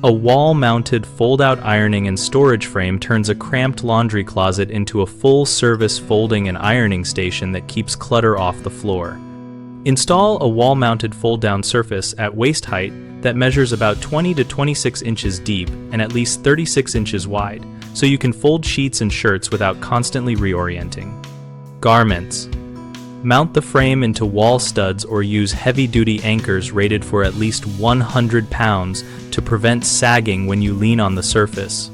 A wall-mounted fold-out ironing and storage frame turns a cramped laundry closet into a full-service folding and ironing station that keeps clutter off the floor. Install a wall-mounted fold-down surface at waist height that measures about 20 to 26 inches deep and at least 36 inches wide, so you can fold sheets and shirts without constantly reorienting. Garments. Mount the frame into wall studs or use heavy-duty anchors rated for at least 100 pounds to prevent sagging when you lean on the surface.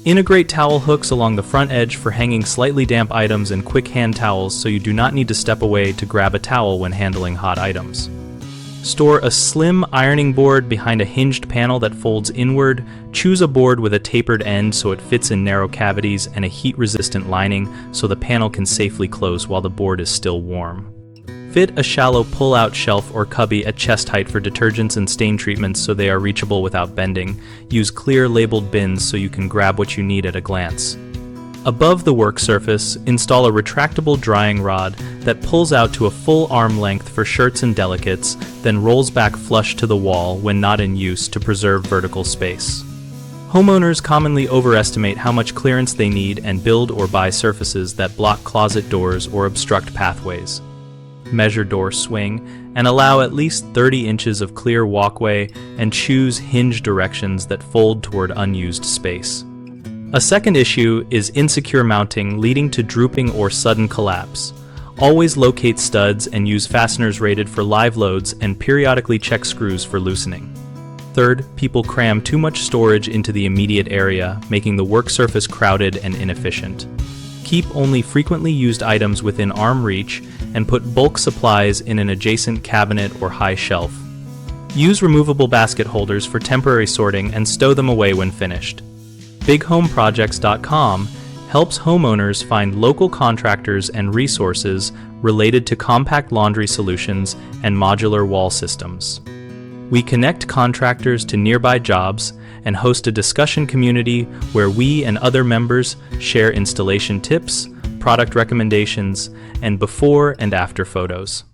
Integrate towel hooks along the front edge for hanging slightly damp items and quick hand towels so you do not need to step away to grab a towel when handling hot items. Store a slim ironing board behind a hinged panel that folds inward. Choose a board with a tapered end so it fits in narrow cavities and a heat-resistant lining so the panel can safely close while the board is still warm. Fit a shallow pull-out shelf or cubby at chest height for detergents and stain treatments so they are reachable without bending. Use clear labeled bins so you can grab what you need at a glance. Above the work surface, install a retractable drying rod that pulls out to a full arm length for shirts and delicates, then rolls back flush to the wall when not in use to preserve vertical space. Homeowners commonly overestimate how much clearance they need and build or buy surfaces that block closet doors or obstruct pathways. Measure door swing and allow at least 30 inches of clear walkway and choose hinge directions that fold toward unused space. A second issue is insecure mounting leading to drooping or sudden collapse. Always locate studs and use fasteners rated for live loads and periodically check screws for loosening. Third, people cram too much storage into the immediate area, making the work surface crowded and inefficient. Keep only frequently used items within arm reach and put bulk supplies in an adjacent cabinet or high shelf. Use removable basket holders for temporary sorting and stow them away when finished. BigHomeProjects.com helps homeowners find local contractors and resources related to compact laundry solutions and modular wall systems. We connect contractors to nearby jobs and host a discussion community where we and other members share installation tips, product recommendations, and before and after photos.